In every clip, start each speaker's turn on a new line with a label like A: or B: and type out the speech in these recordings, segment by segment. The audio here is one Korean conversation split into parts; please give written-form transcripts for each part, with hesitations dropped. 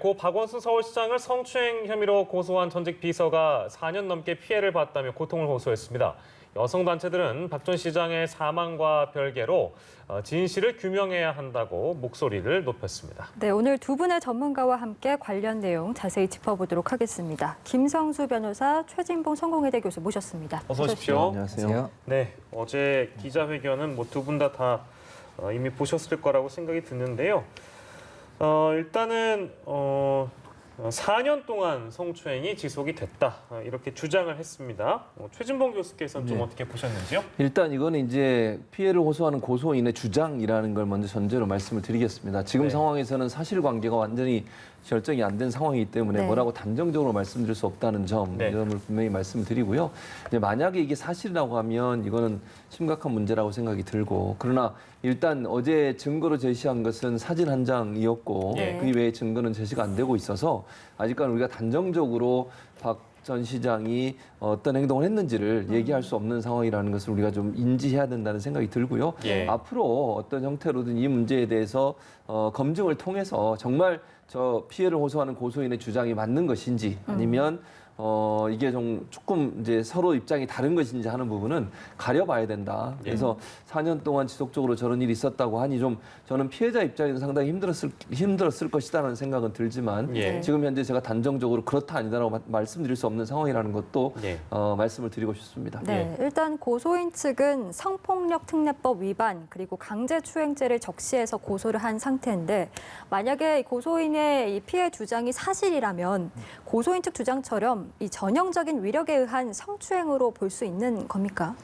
A: 고 박원순 서울시장을 성추행 혐의로 고소한 전직 비서가 4년 넘게 피해를 봤다며 고통을 호소했습니다. 여성단체들은 박 전 시장의 사망과 별개로 진실을 규명해야 한다고 목소리를 높였습니다.
B: 네, 오늘 두 분의 전문가와 함께 관련 내용 자세히 짚어보도록 하겠습니다. 김성수 변호사, 최진봉 성공회대 교수 모셨습니다.
A: 어서 오십시오.
C: 안녕하세요.
A: 네, 어제 기자회견은 두 분 다 이미 보셨을 거라고 생각이 드는데요. 일단은 4년 동안 성추행이 지속이 됐다 이렇게 주장을 했습니다. 최진봉 교수께서는 좀 어떻게 보셨는지요?
C: 일단 이거는 이제 피해를 호소하는 고소인의 주장이라는 걸 먼저 전제로 말씀을 드리겠습니다. 지금 상황에서는 사실관계가 완전히 결정이 안 된 상황이기 때문에 뭐라고 단정적으로 말씀드릴 수 없다는 점을 분명히 말씀을 드리고요. 만약에 이게 사실이라고 하면 이거는 심각한 문제라고 생각이 들고, 그러나 일단 어제 증거로 제시한 것은 사진 한 장이었고 그 이외에 증거는 제시가 안 되고 있어서 아직까지 우리가 단정적으로 박 전 시장이 어떤 행동을 했는지를 얘기할 수 없는 상황이라는 것을 우리가 좀 인지해야 된다는 생각이 들고요. 앞으로 어떤 형태로든 이 문제에 대해서 검증을 통해서 정말 저 피해를 호소하는 고소인의 주장이 맞는 것인지 아니면 이게 좀 조금 이제 서로 입장이 다른 것인지 하는 부분은 가려봐야 된다. 그래서 4년 동안 지속적으로 저런 일이 있었다고 하니 좀 저는 피해자 입장에서 상당히 힘들었을 것이다라는 생각은 들지만 지금 현재 제가 단정적으로 그렇다 아니다라고 말씀드릴 수 없는 상황이라는 것도 말씀을 드리고 싶습니다.
B: 네, 일단 고소인 측은 성폭력특례법 위반 그리고 강제추행죄를 적시해서 고소를 한 상태인데, 만약에 고소인의 이 피해 주장이 사실이라면 고소인 측 주장처럼 이 전형적인 위력에 의한 성추행으로 볼 수 있는 겁니까?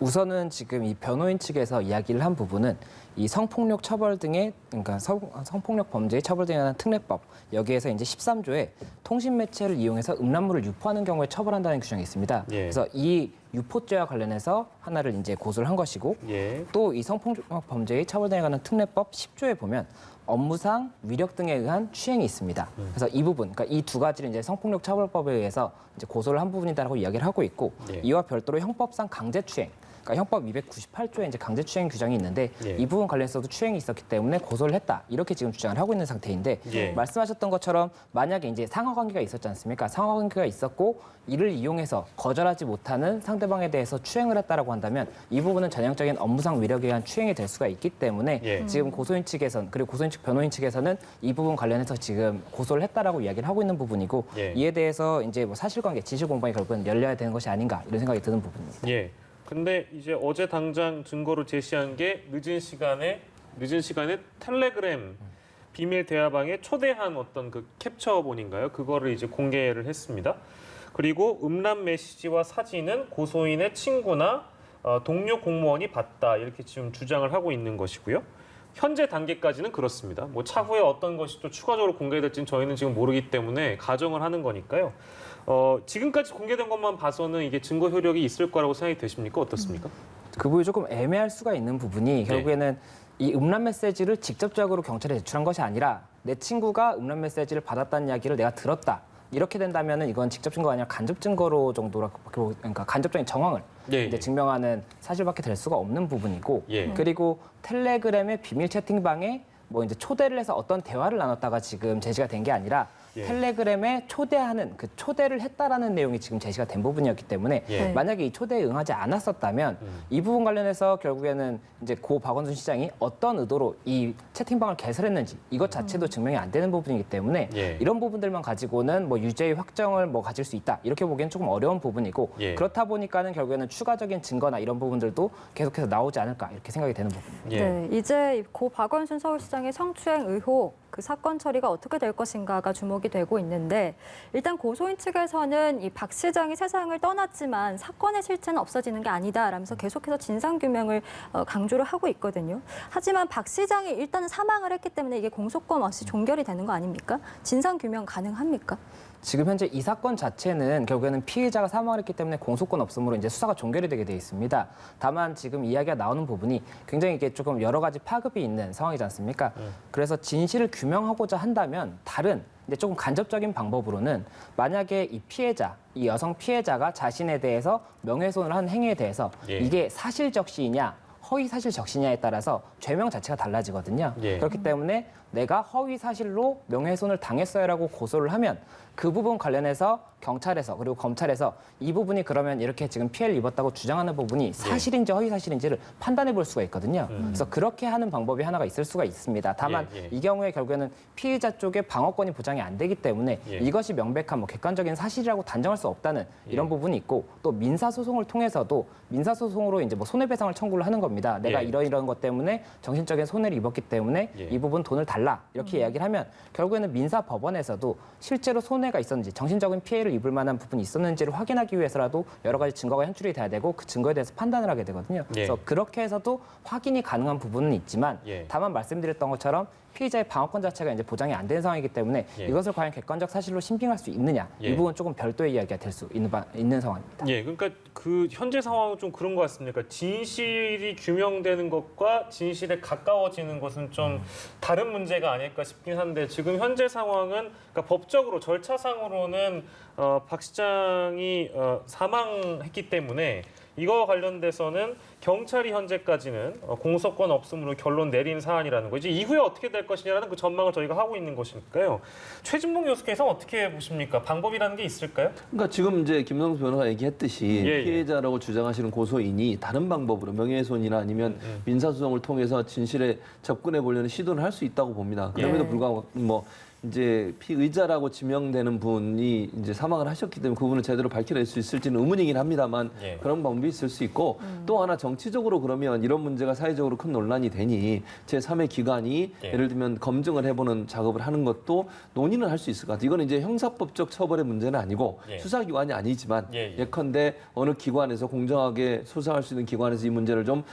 D: 우선은 지금 이 변호인 측에서 이야기를 한 부분은 이 성폭력 처벌 등의, 그러니까 성폭력 범죄의 처벌 등에 관한 특례법, 여기에서 이제 13조에 통신 매체를 이용해서 음란물을 유포하는 경우에 처벌한다는 규정이 있습니다. 그래서 이 유포죄와 관련해서 하나를 이제 고소를 한 것이고, 또 이 성폭력 범죄의 처벌 등에 관한 특례법 10조에 보면 업무상 위력 등에 의한 추행이 있습니다. 그래서 이 부분, 그러니까 이 두 가지를 이제 성폭력 처벌법에 의해서 이제 고소를 한 부분이다라고 이야기를 하고 있고, 이와 별도로 형법상 강제추행, 그러니까 형법 298조에 이제 강제추행 규정이 있는데 이 부분 관련해서도 추행이 있었기 때문에 고소를 했다, 이렇게 지금 주장을 하고 있는 상태인데, 말씀하셨던 것처럼 만약에 이제 상하관계가 있었지 않습니까? 상하관계가 있었고 이를 이용해서 거절하지 못하는 상대방에 대해서 추행을 했다라고 한다면 이 부분은 전형적인 업무상 위력에 의한 추행이 될 수가 있기 때문에 지금 고소인 측에서는, 그리고 고소인 측 변호인 측에서는 이 부분 관련해서 지금 고소를 했다라고 이야기를 하고 있는 부분이고, 이에 대해서 이제 뭐 사실관계, 진실 공방이 결국은 열려야 되는 것이 아닌가, 이런 생각이 드는 부분입니다.
A: 근데 이제 어제 당장 증거로 제시한 게 늦은 시간에 텔레그램 비밀 대화방에 초대한 어떤 그 캡처본인가요? 그거를 이제 공개를 했습니다. 그리고 음란 메시지와 사진은 고소인의 친구나 동료 공무원이 봤다, 이렇게 지금 주장을 하고 있는 것이고요. 현재 단계까지는 그렇습니다. 뭐 차후에 어떤 것이 또 추가적으로 공개될지는 저희는 지금 모르기 때문에 가정을 하는 거니까요. 지금까지 공개된 것만 봐서는 이게 증거 효력이 있을 거라고 생각이 되십니까? 어떻습니까?
D: 그 부분이 조금 애매할 수가 있는 부분이, 결국에는 이 음란 메시지를 직접적으로 경찰에 제출한 것이 아니라 내 친구가 음란 메시지를 받았다는 이야기를 내가 들었다, 이렇게 된다면은 이건 직접 증거가 아니라 간접 증거로 정도로, 그러니까 간접적인 정황을 이제 증명하는 사실밖에 될 수가 없는 부분이고, 그리고 텔레그램의 비밀 채팅방에 뭐 이제 초대를 해서 어떤 대화를 나눴다가 지금 제시가 된 게 아니라 텔레그램에 초대하는, 그 초대를 했다라는 내용이 지금 제시가 된 부분이었기 때문에 만약에 이 초대에 응하지 않았었다면 이 부분 관련해서 결국에는 이제 고 박원순 시장이 어떤 의도로 이 채팅방을 개설했는지 이것 자체도 증명이 안 되는 부분이기 때문에 이런 부분들만 가지고는 뭐 유죄의 확정을 뭐 가질 수 있다, 이렇게 보기엔 조금 어려운 부분이고, 그렇다 보니까는 결국에는 추가적인 증거나 이런 부분들도 계속해서 나오지 않을까, 이렇게 생각이 되는 부분입니다.
B: 네, 이제 고 박원순 서울시장의 성추행 의혹, 그 사건 처리가 어떻게 될 것인가가 주목이 되고 있는데, 일단 고소인 측에서는 이 박 시장이 세상을 떠났지만 사건의 실체는 없어지는 게 아니다라면서 계속해서 진상규명을 강조를 하고 있거든요. 하지만 박 시장이 일단은 사망을 했기 때문에 이게 공소권 없이 종결이 되는 거 아닙니까? 진상규명 가능합니까?
D: 지금 현재 이 사건 자체는 결국에는 피해자가 사망을 했기 때문에 공소권 없음으로 이제 수사가 종결이 되게 돼 있습니다. 다만 지금 이야기가 나오는 부분이 굉장히 이게 조금 여러 가지 파급이 있는 상황이지 않습니까? 그래서 진실을 규명하고자 한다면 다른 이제 조금 간접적인 방법으로는, 만약에 이 피해자, 이 여성 피해자가 자신에 대해서 명예훼손을 한 행위에 대해서 이게 사실적시이냐 허위 사실 적시냐에 따라서 죄명 자체가 달라지거든요.
A: 예.
D: 그렇기 때문에 내가 허위 사실로 명예훼손을 당했어요라고 고소를 하면 그 부분 관련해서 경찰에서 그리고 검찰에서 이 부분이 그러면 이렇게 지금 피해를 입었다고 주장하는 부분이 사실인지 허위 사실인지를 판단해 볼 수가 있거든요. 그래서 그렇게 하는 방법이 하나가 있을 수가 있습니다. 다만 이 경우에 결국에는 피해자 쪽의 방어권이 보장이 안 되기 때문에 이것이 명백한 객관적인 사실이라고 단정할 수 없다는 이런 부분이 있고 또 민사소송을 통해서도 민사소송으로 이제 손해배상을 청구를 하는 겁니다. 내가 이런 것 때문에 정신적인 손해를 입었기 때문에 이 부분 돈을 달라 이렇게 이야기를 하면 결국에는 민사법원에서도 실제로 손해가 있었는지 정신적인 피해를 입을 만한 부분이 있었는지를 확인하기 위해서라도 여러 가지 증거가 현출이 돼야 되고 그 증거에 대해서 판단을 하게 되거든요. 그래서 그렇게 해서도 확인이 가능한 부분은 있지만 다만 말씀드렸던 것처럼 피해자의 방어권 자체가 이제 보장이 안 되는 상황이기 때문에 이것을 과연 객관적 사실로 신빙할 수 있느냐 이 부분 조금 별도의 이야기가 될 수 있는 상황입니다.
A: 그러니까 그 현재 상황은 좀 그런 것 같습니까? 진실이 규명되는 것과 진실에 가까워지는 것은 좀 다른 문제가 아닐까 싶긴 한데 지금 현재 상황은 그러니까 법적으로 절차상으로는 박 시장이 사망했기 때문에 이거와 관련돼서는 경찰이 현재까지는 공소권 없음으로 결론 내린 사안이라는 거지 이후에 어떻게 될 것이냐라는 그 전망을 저희가 하고 있는 것이니까요. 최진봉 교수께서 어떻게 보십니까? 방법이라는 게 있을까요?
C: 그러니까 지금 이제 김성수 변호사 얘기했듯이
A: 예.
C: 피해자라고 주장하시는 고소인이 다른 방법으로 명예훼손이나 아니면 민사소송을 통해서 진실에 접근해 보려는 시도를 할 수 있다고 봅니다. 그럼에도 불구하고 이제 피의자라고 지명되는 분이 이제 사망을 하셨기 때문에 그 부분을 제대로 밝혀낼 수 있을지는 의문이긴 합니다만 그런 방법이 있을 수 있고 또 하나 정치적으로 그러면 이런 문제가 사회적으로 큰 논란이 되니 제3의 기관이 예를 들면 검증을 해보는 작업을 하는 것도 논의는 할 수 있을 것 같아요. 이건 이제 형사법적 처벌의 문제는 아니고 수사기관이 아니지만 예컨대 어느 기관에서 공정하게 수사할 수 있는 기관에서 이 문제를 좀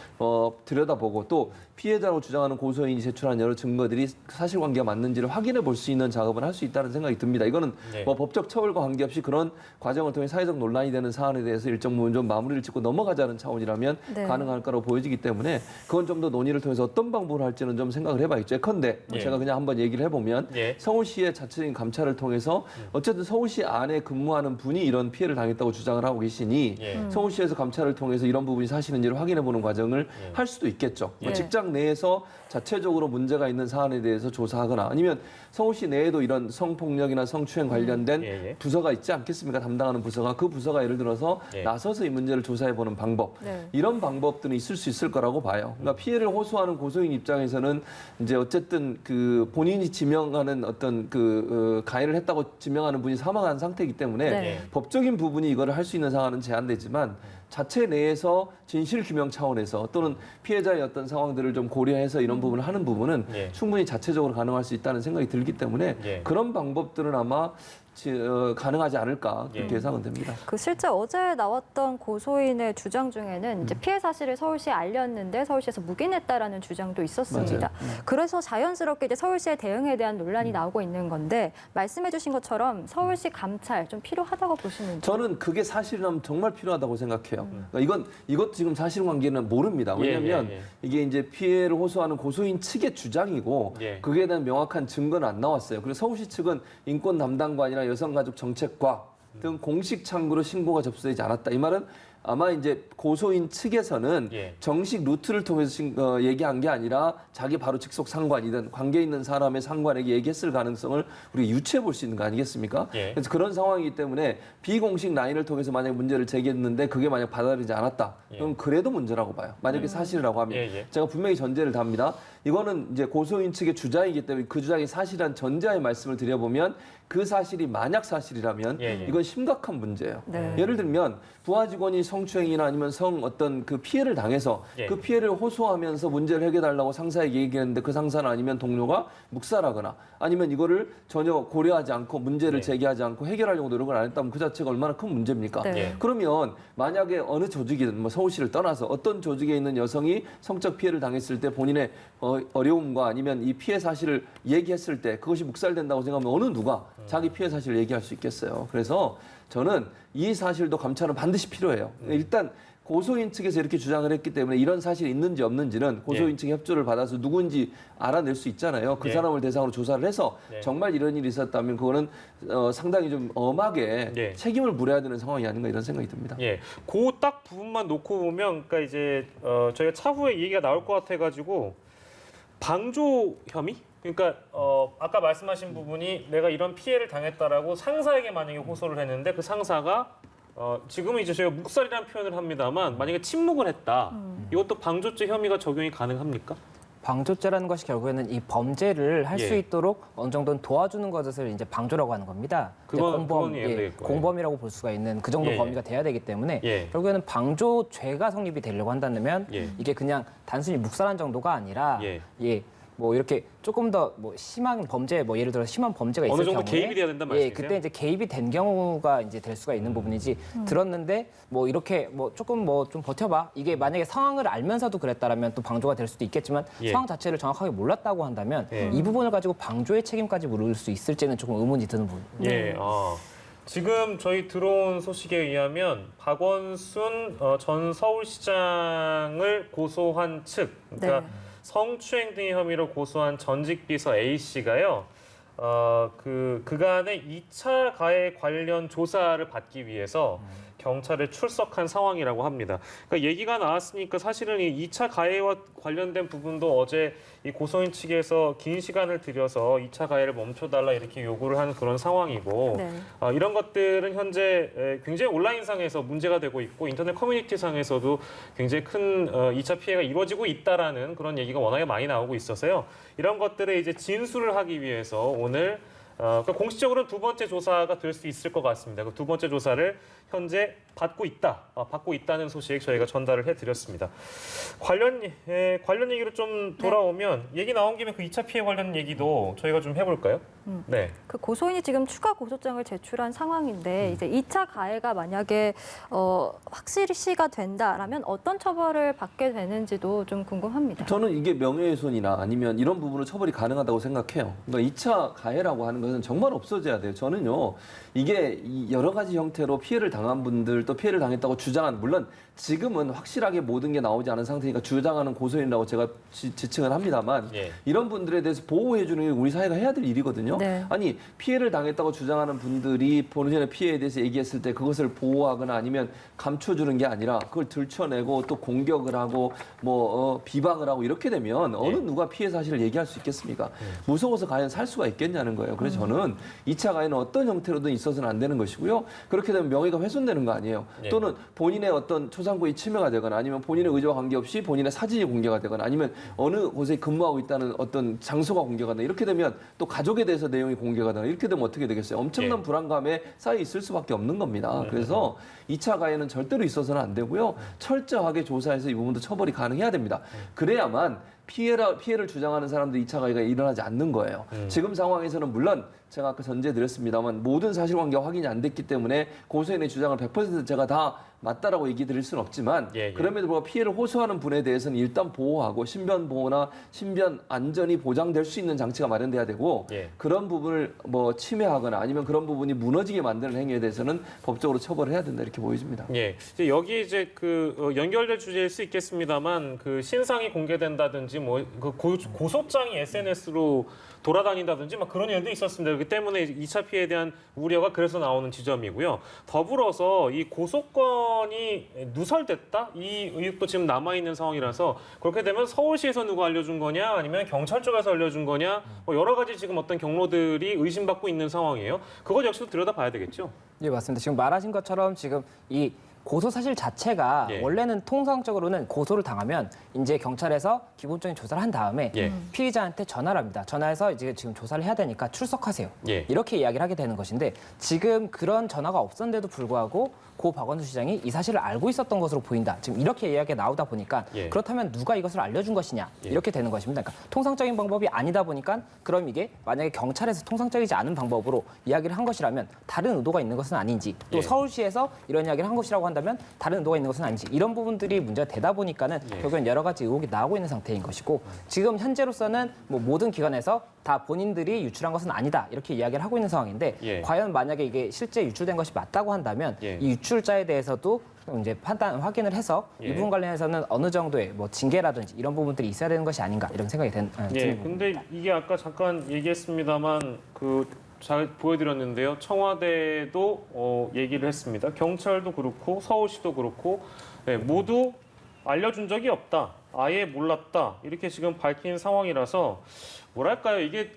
C: 들여다보고 또 피해자라고 주장하는 고소인이 제출한 여러 증거들이 사실관계가 맞는지를 확인해 볼 수 있는 작업을 할 수 있다는 생각이 듭니다. 이거는 법적 처벌과 관계없이 그런 과정을 통해 사회적 논란이 되는 사안에 대해서 일정 부분 좀 마무리를 짓고 넘어가자는 차원이라면 가능할 거라고 보여지기 때문에 그건 좀 더 논의를 통해서 어떤 방법을 할지는 좀 생각을 해봐야겠죠. 예컨대 제가 그냥 한번 얘기를 해보면 서울시의 자체적인 감찰을 통해서 어쨌든 서울시 안에 근무하는 분이 이런 피해를 당했다고 주장을 하고 계시니 서울시에서 감찰을 통해서 이런 부분이 사실인지를 확인해보는 과정을 할 수도 있겠죠. 직장 내에서 자체적으로 문제가 있는 사안에 대해서 조사하거나 아니면 서울시 내에도 이런 성폭력이나 성추행 관련된 부서가 있지 않겠습니까? 담당하는 부서가 그 부서가 예를 들어서 나서서 이 문제를 조사해보는 방법 이런 방법들은 있을 수 있을 거라고 봐요. 그러니까 피해를 호소하는 고소인 입장에서는 이제 어쨌든 그 본인이 지명하는 어떤 그 가해를 했다고 지명하는 분이 사망한 상태이기 때문에 법적인 부분이 이거를 할 수 있는 상황은 제한되지만 자체 내에서 진실 규명 차원에서 또는 피해자의 어떤 상황들을 좀 고려해서 이런 부분을 하는 부분은 충분히 자체적으로 가능할 수 있다는 생각이 들기 때문에 그런 방법들은 아마 가능하지 않을까 그렇게 예상은 됩니다.
B: 그 실제 어제 나왔던 고소인의 주장 중에는 이제 피해 사실을 서울시에 알렸는데 서울시에서 묵인했다라는 주장도 있었습니다. 그래서 자연스럽게 이제 서울시의 대응에 대한 논란이 나오고 있는 건데 말씀해주신 것처럼 서울시 감찰 좀 필요하다고 보시는지?
C: 저는 그게 사실이라면 정말 필요하다고 생각해요. 그러니까 이것도 지금 사실관계는 모릅니다. 왜냐하면 이게 이제 피해를 호소하는 고소인 측의 주장이고 그에 대한 명확한 증거는 안 나왔어요. 그래서 서울시 측은 인권 담당관이나 여성가족정책과 등 공식 창구로 신고가 접수되지 않았다. 이 말은 아마 이제 고소인 측에서는 정식 루트를 통해서 얘기한 게 아니라 자기 바로 직속 상관이든 관계 있는 사람의 상관에게 얘기했을 가능성을 우리가 유추해 볼 수 있는 거 아니겠습니까? 그래서 그런 상황이기 때문에 비공식 라인을 통해서 만약 문제를 제기했는데 그게 만약 받아들이지 않았다. 그럼 그래도 문제라고 봐요. 만약에 사실이라고 하면 제가 분명히 전제를 답니다. 이거는 이제 고소인 측의 주장이기 때문에 그 주장이 사실이란 전제하에 말씀을 드려보면 그 사실이 만약 사실이라면 이건 심각한 문제예요. 예를 들면 부하 직원이 성추행이나 아니면 어떤 그 피해를 당해서 그 피해를 호소하면서 문제를 해결해달라고 상사에게 얘기했는데 그 상사는 아니면 동료가 묵살하거나 아니면 이거를 전혀 고려하지 않고 문제를 제기하지 않고 해결하려고 노력을 안 했다면 그 자체가 얼마나 큰 문제입니까? 그러면 만약에 어느 조직이든 뭐 서울시를 떠나서 어떤 조직에 있는 여성이 성적 피해를 당했을 때 본인의 어려움과 아니면 이 피해 사실을 얘기했을 때 그것이 묵살된다고 생각하면 어느 누가 자기 피해 사실을 얘기할 수 있겠어요. 그래서 저는 이 사실도 감찰은 반드시 필요해요. 일단 고소인 측에서 이렇게 주장을 했기 때문에 이런 사실이 있는지 없는지는 고소인 측의 협조를 받아서 누군지 알아낼 수 있잖아요. 그 사람을 대상으로 조사를 해서 정말 이런 일이 있었다면 그거는 상당히 좀 엄하게 책임을 물어야 되는 상황이 아닌가 이런 생각이 듭니다.
A: 예, 그 딱 부분만 놓고 보면, 그러니까 이제 저희가 차후에 얘기가 나올 것 같아가지고 방조 혐의? 그러니까 아까 말씀하신 부분이 내가 이런 피해를 당했다라고 상사에게 만약에 호소를 했는데 그 상사가 지금은 이제 저희가 묵살이라는 표현을 합니다만 만약에 침묵을 했다. 이것도 방조죄 혐의가 적용이 가능합니까?
D: 방조죄라는 것이 결국에는 이 범죄를 할 수 있도록 어느 정도는 도와주는 것을 이제 방조라고 하는 겁니다.
A: 그건 이해가 되겠고.
D: 공범이라고 볼 수가 있는 그 정도 범위가 돼야 되기 때문에 결국에는 방조죄가 성립이 되려고 한다면 이게 그냥 단순히 묵살한 정도가 아니라 뭐 이렇게 조금 더 뭐 심한 범죄, 뭐 예를 들어 심한 범죄가 있을
A: 어느 정도
D: 경우에
A: 개입이 돼야 된단 말씀이세요?
D: 그때 이제 개입이 된 경우가 이제 될 수가 있는 부분이지. 들었는데 뭐 이렇게 뭐 조금 뭐 좀 버텨봐. 이게 만약에 상황을 알면서도 그랬다라면 또 방조가 될 수도 있겠지만 상황 자체를 정확하게 몰랐다고 한다면 이 부분을 가지고 방조의 책임까지 물을 수 있을지는 조금 의문이 드는 부분.
A: 지금 저희 들어온 소식에 의하면 박원순 전 서울시장을 고소한 측, 그러니까 성추행 등의 혐의로 고소한 전직 비서 A 씨가요. 그간의 2차 가해 관련 조사를 받기 위해서 경찰에 출석한 상황이라고 합니다. 그러니까 얘기가 나왔으니까 사실은 이 2차 가해와 관련된 부분도 어제 이 고소인 측에서 긴 시간을 들여서 2차 가해를 멈춰달라 이렇게 요구를 한 그런 상황이고 이런 것들은 현재 굉장히 온라인상에서 문제가 되고 있고 인터넷 커뮤니티상에서도 굉장히 큰 2차 피해가 이루어지고 있다라는 그런 얘기가 워낙에 많이 나오고 있어서요. 이런 것들을 이제 진술을 하기 위해서 오늘 그러니까 공식적으로는 두 번째 조사가 될 수 있을 것 같습니다. 그 두 번째 조사를 현재 받고 있다는 소식 저희가 전달을 해드렸습니다. 관련 얘기로 좀 돌아오면 얘기 나온 김에 그 2차 피해 관련 얘기도 저희가 좀 해볼까요? 네.
B: 그 고소인이 지금 추가 고소장을 제출한 상황인데 이제 2차 가해가 만약에 확실시가 된다라면 어떤 처벌을 받게 되는지도 좀 궁금합니다.
C: 저는 이게 명예훼손이나 아니면 이런 부분은 처벌이 가능하다고 생각해요. 그러니까 2차 가해라고 하는 것은 정말 없어져야 돼요. 저는요, 이게 여러 가지 형태로 피해를 당한 분들 또 피해를 당했다고 주장한, 물론 지금은 확실하게 모든 게 나오지 않은 상태니까 주장하는 고소인이라고 제가 지칭을 합니다만 이런 분들에 대해서 보호해 주는 게 우리 사회가 해야 될 일이거든요. 아니 피해를 당했다고 주장하는 분들이 본인의 피해에 대해서 얘기했을 때 그것을 보호하거나 아니면 감춰주는 게 아니라 그걸 들춰내고 또 공격을 하고 뭐 비방을 하고 이렇게 되면 어느 누가 피해 사실을 얘기할 수 있겠습니까? 무서워서 과연 살 수가 있겠냐는 거예요. 그래서 저는 2차 가해는 어떤 형태로든 있어서는 안 되는 것이고요. 그렇게 되면 명예가 훼손되는 거 아니에요. 또는 본인의 어떤 초상권이 침해가 되거나 아니면 본인의 의지와 관계없이 본인의 사진이 공개가 되거나 아니면 어느 곳에 근무하고 있다는 어떤 장소가 공개가 되거나 이렇게 되면 또 가족에 대해서 내용이 공개가 되거나 이렇게 되면 어떻게 되겠어요? 엄청난 불안감에 쌓여 있을 수밖에 없는 겁니다. 그래서 2차 가해는 절대로 있어서는 안 되고요. 철저하게 조사해서 이 부분도 처벌이 가능해야 됩니다. 그래야만 피해를 주장하는 사람들 2차 가해가 일어나지 않는 거예요. 지금 상황에서는 물론 제가 아까 전제드렸습니다만 모든 사실관계가 확인이 안 됐기 때문에 고소인의 주장을 100% 제가 다 맞다라고 얘기 드릴 수는 없지만 그럼에도 불구하고 피해를 호소하는 분에 대해서는 일단 보호하고 신변 보호나 신변 안전이 보장될 수 있는 장치가 마련돼야 되고 그런 부분을 뭐 침해하거나 아니면 그런 부분이 무너지게 만드는 행위에 대해서는 법적으로 처벌을 해야 된다 이렇게 보여집니다.
A: 이제 여기 이제 그 연결될 주제일 수 있겠습니다만 그 신상이 공개된다든지 뭐 그 고소장이 SNS로 돌아다닌다든지 막 그런 일도 있었습니다. 그렇기 때문에 2차 피해에 대한 우려가 그래서 나오는 지점이고요. 더불어서 이 고소건이 누설됐다? 이 의혹도 지금 남아있는 상황이라서 그렇게 되면 서울시에서 누가 알려준 거냐 아니면 경찰 쪽에서 알려준 거냐 뭐 여러 가지 지금 어떤 경로들이 의심받고 있는 상황이에요. 그것 역시도 들여다봐야 되겠죠?
D: 예, 맞습니다. 지금 말하신 것처럼 지금 이 고소 사실 자체가 원래는 통상적으로는 고소를 당하면 이제 경찰에서 기본적인 조사를 한 다음에 피의자한테 전화를 합니다. 전화해서 이제 지금 조사를 해야 되니까 출석하세요. 이렇게 이야기를 하게 되는 것인데 지금 그런 전화가 없었는데도 불구하고 고 박원순 시장이 이 사실을 알고 있었던 것으로 보인다. 지금 이렇게 이야기가 나오다 보니까 그렇다면 누가 이것을 알려준 것이냐 이렇게 되는 것입니다. 그러니까 통상적인 방법이 아니다 보니까 그럼 이게 만약에 경찰에서 통상적이지 않은 방법으로 이야기를 한 것이라면 다른 의도가 있는 것은 아닌지 또 서울시에서 이런 이야기를 한 것이라고 한다면 다른 의도가 있는 것은 아닌지 이런 부분들이 문제가 되다 보니까는 결국엔 여러 가지 의혹이 나오고 있는 상태인 것이고 지금 현재로서는 뭐 모든 기관에서 다 본인들이 유출한 것은 아니다 이렇게 이야기를 하고 있는 상황인데
A: 예.
D: 과연 만약에 이게 실제 유출된 것이 맞다고 한다면
A: 예.
D: 이 유출자에 대해서도 이제 확인을 해서
A: 예.
D: 이 부분 관련해서는 어느 정도의 뭐 징계라든지 이런 부분들이 있어야 되는 것이 아닌가 이런 생각이 드는
A: 예,
D: 부분입니다.
A: 근데 이게 아까 잠깐 얘기했습니다만 잘 보여드렸는데요. 청와대도 얘기를 했습니다. 경찰도 그렇고 서울시도 그렇고 모두 알려준 적이 없다. 아예 몰랐다. 이렇게 지금 밝힌 상황이라서 뭐랄까요. 이게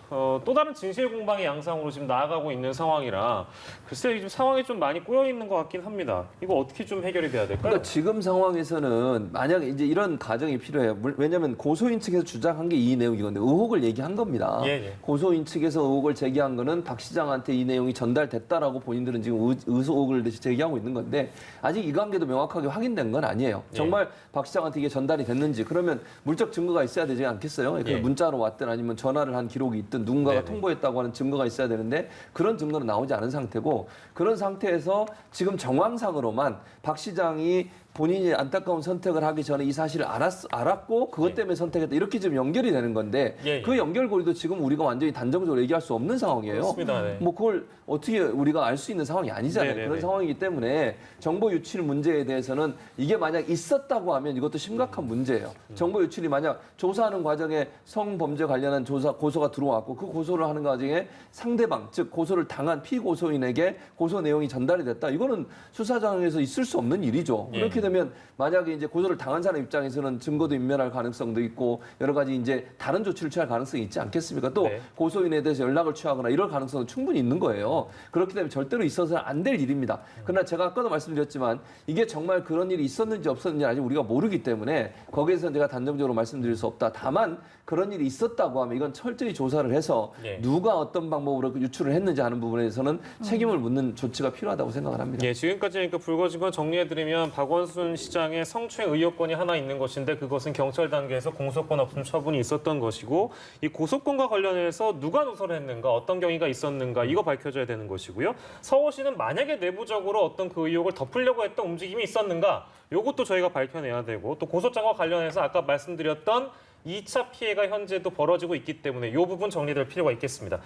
A: 또 다른 진실 공방의 양상으로 지금 나아가고 있는 상황이라 글쎄 좀 상황이 좀 많이 꼬여 있는 것 같긴 합니다. 이거 어떻게 좀 해결이 돼야 될까요?
C: 그러니까 지금 상황에서는 만약에 이제 이런 가정이 필요해요. 왜냐하면 고소인 측에서 주장한 게 이 내용이건데 의혹을 얘기한 겁니다.
A: 예.
C: 고소인 측에서 의혹을 제기한 거는 박 시장한테 이 내용이 전달됐다라고 본인들은 지금 의혹을 제기하고 있는 건데 아직 이 관계도 명확하게 확인된 건 아니에요. 정말 박 시장한테 이게 전달이 됐는지 그러면 물적 증거가 있어야 되지 않겠어요? 그
A: 예.
C: 문자로 왔든 아니면 전화를 한 기록이 있든 누군가가
A: 네네.
C: 통보했다고 하는 증거가 있어야 되는데 그런 증거는 나오지 않은 상태고 그런 상태에서 지금 정황상으로만 박 시장이 본인이 안타까운 선택을 하기 전에 이 사실을 알았고 그것 때문에 선택했다 이렇게 지금 연결이 되는 건데
A: 예.
C: 그 연결고리도 지금 우리가 완전히 단정적으로 얘기할 수 없는 상황이에요.
A: 그렇습니다. 네.
C: 뭐 그걸 어떻게 우리가 알 수 있는 상황이 아니잖아요.
A: 네네네.
C: 그런 상황이기 때문에 정보 유출 문제에 대해서는 이게 만약 있었다고 하면 이것도 심각한 문제예요. 정보 유출이 만약 조사하는 과정에 성범죄 관련한 고소가 들어왔고 그 고소를 하는 과정에 상대방 즉 고소를 당한 피고소인에게 고소 내용이 전달이 됐다. 이거는 수사장에서 있을 수 없는 일이죠.
A: 예.
C: 그렇게 되면 만약에 이제 고소를 당한 사람 입장에서는 증거도 인멸할 가능성도 있고 여러 가지 이제 다른 조치를 취할 가능성이 있지 않겠습니까? 또
A: 네.
C: 고소인에 대해서 연락을 취하거나 이럴 가능성은 충분히 있는 거예요. 그렇기 때문에 절대로 있어서는 안 될 일입니다. 그러나 제가 아까도 말씀드렸지만 이게 정말 그런 일이 있었는지 없었는지 아직 우리가 모르기 때문에 거기에서 제가 단정적으로 말씀드릴 수 없다. 다만 그런 일이 있었다고 하면 이건 철저히 조사를 해서
A: 예.
C: 누가 어떤 방법으로 유출을 했는지 하는 부분에서는 책임을 묻는 조치가 필요하다고 생각을 합니다.
A: 예, 지금까지 그러니까 불거진 건 정리해드리면 박원순 시장의 성추행 의혹권이 하나 있는 것인데 그것은 경찰 단계에서 공소권 없음 처분이 있었던 것이고 이 고소권과 관련해서 누가 누설을 했는가 어떤 경위가 있었는가 이거 밝혀져야 되는 것이고요. 서울시는 만약에 내부적으로 어떤 그 의혹을 덮으려고 했던 움직임이 있었는가 이것도 저희가 밝혀내야 되고 또 고소장과 관련해서 아까 말씀드렸던 2차 피해가 현재도 벌어지고 있기 때문에 이 부분 정리될 필요가 있겠습니다.